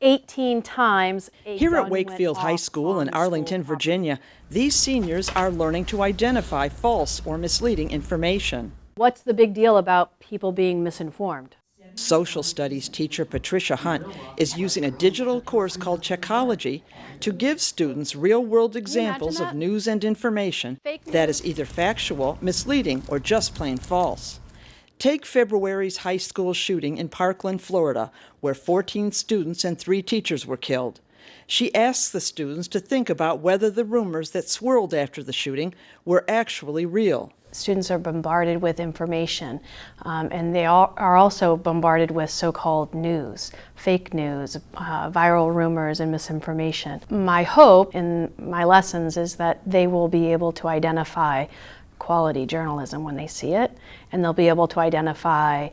18 times. Here at Wakefield High School in Arlington, Virginia, these seniors are learning to identify false or misleading information. What's the big deal about people being misinformed? Social studies teacher Patricia is using a digital course called Checkology to give students real-world examples of news and information that is either factual, misleading, or just plain false. Take February's high school shooting in Parkland, Florida, where 14 students and 3 teachers were killed. She asks the students to think about whether the rumors that swirled after the shooting were actually real. Students are bombarded with information, and they are also bombarded with so-called news, fake news, viral rumors and misinformation. My hope in my lessons is that they will be able to identify quality journalism when they see it, and they'll be able to identify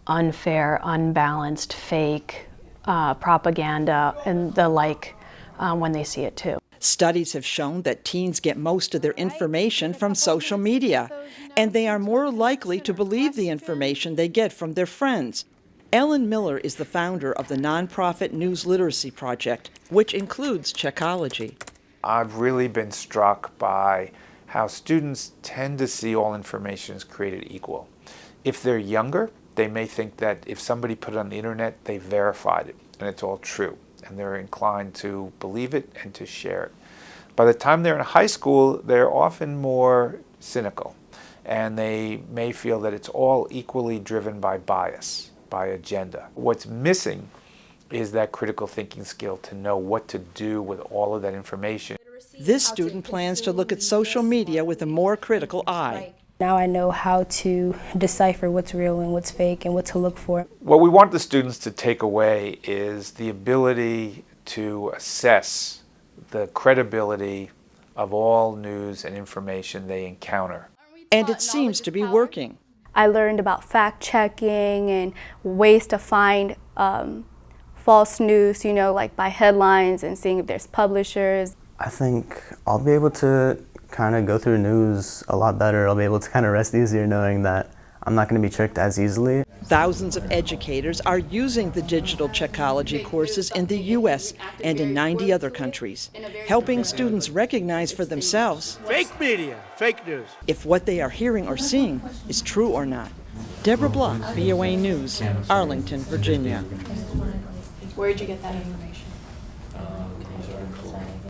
unfair, unbalanced, fake propaganda and the like when they see it too. Studies have shown that teens get most of their information from social media, and they are more likely to believe the information they get from their friends. Ellen Miller is the founder of the nonprofit News Literacy Project, which includes Checkology. I've really been struck by how students tend to see all information as created equal. If they're younger, they may think that if somebody put it on the internet, they verified it, and it's all true, and they're inclined to believe it and to share it. By the time they're in high school, they're often more cynical, and they may feel that it's all equally driven by bias, by agenda. What's missing is that critical thinking skill to know what to do with all of that information. This student plans to look at social media with a more critical eye. Now I know how to decipher what's real and what's fake and what to look for. What we want the students to take away is the ability to assess the credibility of all news and information they encounter. And it seems to be working. I learned about fact-checking and ways to find false news, like by headlines and seeing if there's publishers. I think I'll be able to kind of go through news a lot better. I'll be able to kind of rest easier knowing that I'm not going to be tricked as easily. Thousands of educators are using the digital Checkology courses in the U.S. and in 90 other countries, helping students recognize for themselves fake media, fake news, if what they are hearing or seeing is true or not. Deborah Block, VOA News, Arlington, Virginia. Where did you get that information?